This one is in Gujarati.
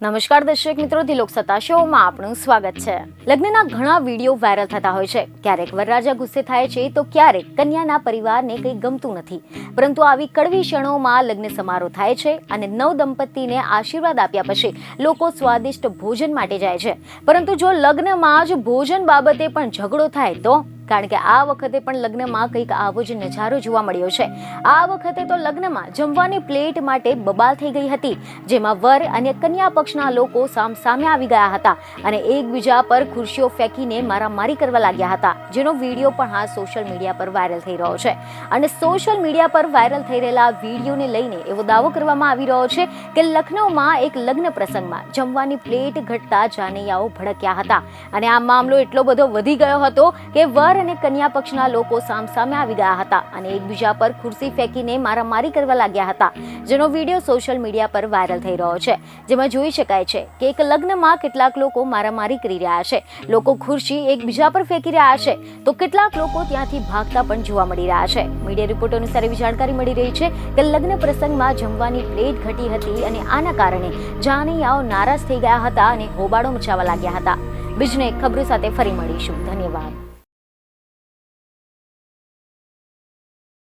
નમસ્કાર દર્શક મિત્રો, તિલોક સત્તા શોમાં આપનું સ્વાગત છે। લગ્નના ઘણા વિડીયો વાયરલ થતા હોય છે। ક્યારેક વરરાજા ગુસ્સે થાય છે તો ક્યારેક કન્યાના પરિવારને કંઈ ગમતું નથી, પરંતુ આવી કડવી ક્ષણોમાં લગ્ન સમારોહ થાય છે અને નવ દંપતીને આશીર્વાદ આપ્યા પછી લોકો સ્વાદિષ્ટ ભોજન માટે જાય છે। પરંતુ જો લગ્નમાં જ ભોજન બાબતે પણ ઝઘડો થાય તો? કારણ કે આ વખતે પણ લગ્નમાં કંઈક આવો જ નજારો જોવા મળ્યો છે। આ વખતે તો લગ્નમાં જમવાની પ્લેટ માટે બબાલ થઈ ગઈ હતી, જેમાં વર અને કન્યા પક્ષના લોકો સામે આવી ગયા હતા અને એકબીજા પર ખુરશીઓ ફેંકીને મારામારી કરવા લાગ્યા હતા, જેનો વિડીયો પણ હાલ સોશિયલ મીડિયા પર વાયરલ થઈ રહ્યો છે। અને સોશિયલ મીડિયા પર વાયરલ થઈ રહેલા વિડીયોને લઈને એવો દાવો કરવામાં આવી રહ્યો છે કે લખનૌમાં એક લગ્ન પ્રસંગમાં જમવાની પ્લેટ ઘટતા જાનૈયાઓ ભડક્યા હતા અને આ મામલો એટલો બધો વધી ગયો હતો કે વર અને કન્યા પક્ષના લોકો સામે આવી ગયા હતા અને એકબીજા પર ખુરશી ફેંકીને મારામારી કરવા લાગ્યા હતા, જેનો વિડીયો સોશિયલ મીડિયા પર વાયરલ થઈ રહ્યો છે। જેમાં જોઈ શકાય છે કે એક લગ્નમાં કેટલાક લોકો મારામારી કરી રહ્યા છે, લોકો ખુરશી એકબીજા પર ફેંકી રહ્યા છે તો કેટલાક લોકો ત્યાંથી ભાગતા પણ જોવા મળી રહ્યા છે। મીડિયા રિપોર્ટ અનુસાર એવી જાણકારી મળી રહી છે કે લગ્ન પ્રસંગમાં જમવાની પ્લેટ ઘટી હતી અને આના કારણે જાનૈયાઓ નારાજ થઈ ગયા હતા અને હોબાળો મચાવવા લાગ્યા હતા। બીજને ખબરો સાથે ફરી મળીશું। ધન્યવાદ।